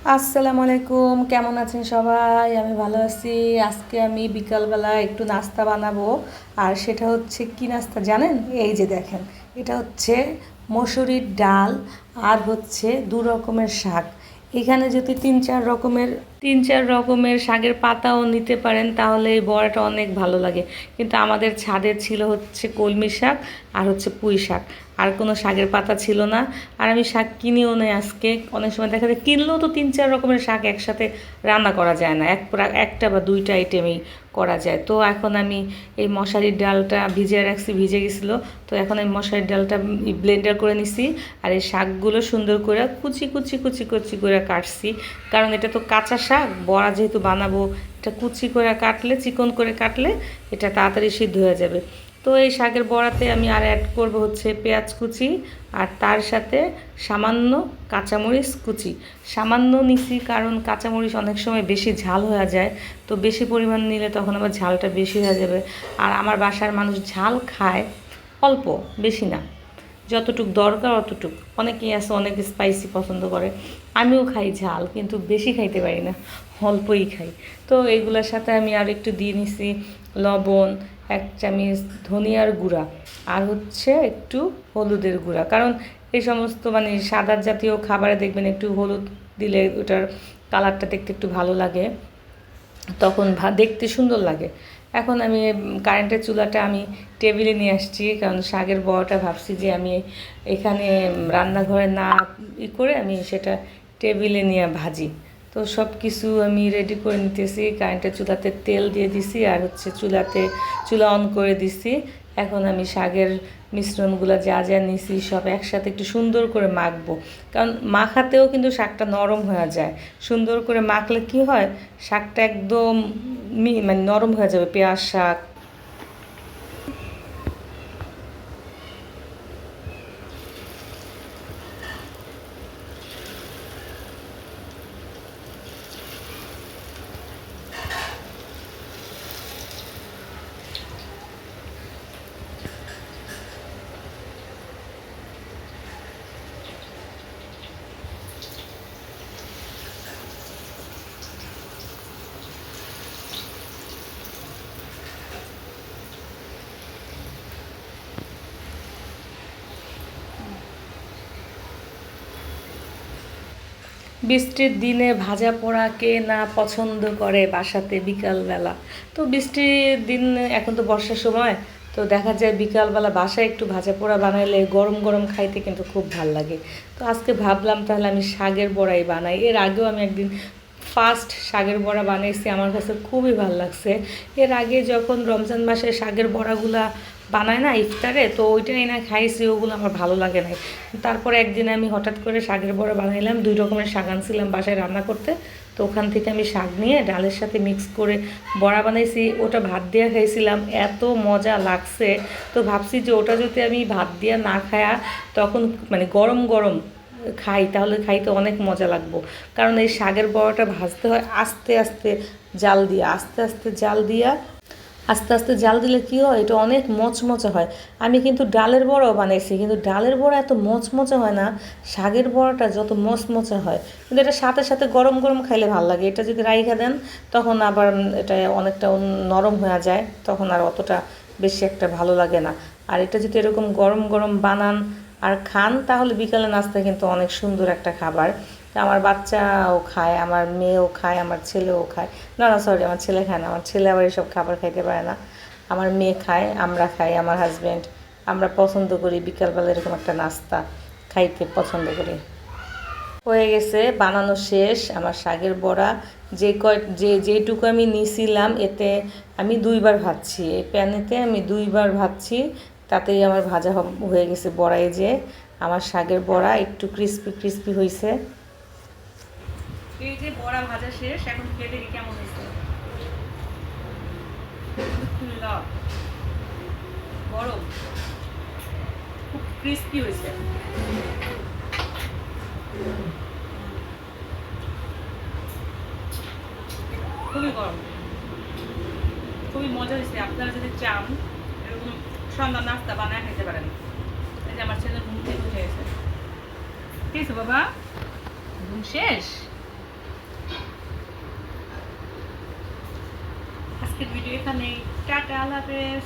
আসসালামু আলাইকুম, কেমন আছেন সবাই? আমি ভালো আছি। আজকে আমি বিকালবেলা একটু নাস্তা বানাবো। আর সেটা হচ্ছে কি নাস্তা জানেন? এই যে দেখেন, এটা হচ্ছে মসুরির ডাল আর হচ্ছে দু রকমের শাক। এখানে যদি তিন চার রকমের শাকের পাতাও নিতে পারেন তাহলে এই বড়াটা অনেক ভালো লাগে। কিন্তু আমাদের ছাদে ছিল হচ্ছে কলমি শাক আর হচ্ছে পুঁই শাক, আর কোনো শাকের পাতা ছিল না। আর আমি শাক কিনেও নেই আজকে। অনেক সময় দেখা যায় কিনলেও তো তিন চার রকমের শাক একসাথে রান্না করা যায় না, একটা বা দুইটা আইটেমেই করা যায়। তো এখন আমি এই মশারির ডালটা ভিজিয়ে রাখছি, ভিজে গেছিলো। তো এখন আমি মশারির ডালটা ব্লেন্ডার করে নিছি। আর এই শাকগুলো সুন্দর করে কুচি কুচি কুচি কুচি করে কাটছি, কারণ এটা তো কাঁচা শাক, বড়া যেহেতু বানাবো, এটা কুচি করে কাটলে, চিকন করে কাটলে এটা তাড়াতাড়ি সিদ্ধ হয়ে যাবে। তো এই শাকের বড়াতে আমি আর অ্যাড করব হচ্ছে পেঁয়াজ কুচি, আর তার সাথে সামান্য কাঁচামরিচ কুচি। সামান্য নিছি কারণ কাঁচামরিচ অনেক সময় বেশি ঝাল হয়ে যায়, তো বেশি পরিমাণ নিলে তখন আবার ঝালটা বেশি হয়ে যাবে। আর আমার বাসার মানুষ ঝাল খায় অল্প, বেশি না, যতটুক দরকার অতটুক। অনেকেই আছে অনেক স্পাইসি পছন্দ করে, আমিও খাই ঝাল, কিন্তু বেশি খাইতে পারি না, অল্পই খাই। তো এইগুলোর সাথে আমি আর একটু দিয়ে নিছি লবণ, 1 চামচ ধনিয়ার গুঁড়া, আর হচ্ছে একটু হলুদের গুঁড়া। কারণ এই সমস্ত মানে সাদা জাতীয় খাবারে দেখবেন একটু হলুদ দিলে ওটার কালারটা দেখতে একটু ভালো লাগে, তখন দেখতে সুন্দর লাগে। এখন আমি কারেন্টের চুলাটা আমি টেবিলে নিয়ে আসছি, কারণ শাকের বড়াটা ভাবছি যে আমি এখানে রান্নাঘরে না করে আমি সেটা টেবিলে নিয়ে ভাজি। তো সব কিছু আমি রেডি করে নিতেছি। কারেন্টের চুলাতে তেল দিয়ে দিছি, আর হচ্ছে চুলা অন করে দিছি। এখন আমি শাকের মিশ্রণগুলো যা যা নিছি সব একসাথে একটু সুন্দর করে মাখবো, কারণ মাখাতেও কিন্তু শাকটা নরম হয়ে যায়। সুন্দর করে মাখলে কি হয়, শাকটা একদম মানে নরম হয়ে যাবে, পেঁয়াজ শাক। বৃষ্টির দিনে ভাজা পোড়া কে না পছন্দ করে বাসাতে বিকালবেলা? তো বৃষ্টির দিন, এখন তো বর্ষার সময়, তো দেখা যায় বিকালবেলা বাসায় একটু ভাজা পোড়া বানাইলে গরম গরম খাইতে কিন্তু খুব ভাল লাগে। তো আজকে ভাবলাম তাহলে আমি শাকের বড়াই বানাই। এর আগেও আমি একদিন ফার্স্ট শাকের বড়া বানাইছি, আমার কাছে খুবই ভালো লাগছে। এর আগে যখন রমজান মাসে শাকের বড়াগুলা বানায় না ইফতারে, তো ওইটাই না খাইছি, ওগুলো আমার ভালো লাগে নাই। তারপরে একদিন আমি হঠাৎ করে শাকের বড়া বানাইলাম, 2 রকমের শাক আনছিলাম বাসায় রান্না করতে। তো ওখান থেকে আমি শাক নিয়ে ডালের সাথে মিক্স করে বড়া বানাইছি, ওটা ভাত দিয়ে খাইছিলাম, এত মজা লাগছে। তো ভাবছি যে ওটা যদি আমি ভাত দিয়ে না খায়া তখন মানে গরম গরম খাই, তাহলে খাইতে অনেক মজা লাগবো। কারণ এই শাকের বড়াটা ভাজতে হয় আস্তে আস্তে জাল দিয়া, আস্তে আস্তে জাল দিলে কী হয়, এটা অনেক মচমচে হয়। আমি কিন্তু ডালের বড়াও বানাইছি, কিন্তু ডালের বড়া এত মচমচে হয় না, শাকের বড়াটা যত মচমচে হয়। কিন্তু এটা সাথে সাথে গরম গরম খাইলে ভালো লাগে। এটা যদি রাইখা দেন তখন আবার এটা অনেকটা নরম হয়ে যায়, তখন আর অতটা বেশি একটা ভালো লাগে না। আর এটা যদি এরকম গরম গরম বানান আর খান, তাহলে বিকালে নাস্তায় কিন্তু অনেক সুন্দর একটা খাবার। আমার বাচ্চাও খায়, আমার মেয়েও খায়, আমার ছেলেও খায়। না না, সরি, আমার ছেলে খায় না, আমার ছেলে আবার এসব খাবার খাইতে পারে না। আমার মেয়ে খায়, আমরা খাই, আমার হাজব্যান্ড, আমরা পছন্দ করি বিকালবেলা এরকম একটা নাস্তা খাইতে পছন্দ করি। হয়ে গেছে, বানানো শেষ আমার শাকের বড়া। যেটুকু আমি নিছিলাম এতে আমি 2বার ভাজছি, এই প্যানেতে আমি 2বার ভাজছি, তাতেই আমার ভাজা হয়ে গেছে বড়াই। যে আমার শাকের বড়া একটু ক্রিস্পি ক্রিস্পি হয়েছে। এই যে বড়া ভাজা শেষ, এখন খেয়ে দেখি কেমন হয়েছে। গরম, খুব ক্রিস্পি হয়েছে, খুবই গরম, খুবই মজা হয়েছে। আপনারা যদি চান এরকম সন্ধ্যা নাস্তা বানায় খেতে পারেন। এই যে আমার ছেলে ঘুম থেকে উঠে গেছে। কি হয়েছে বাবা, ঘুম শেষ? আজকের ভিডিও এখানেই। টাটা, আল্লাহ হাফেজ।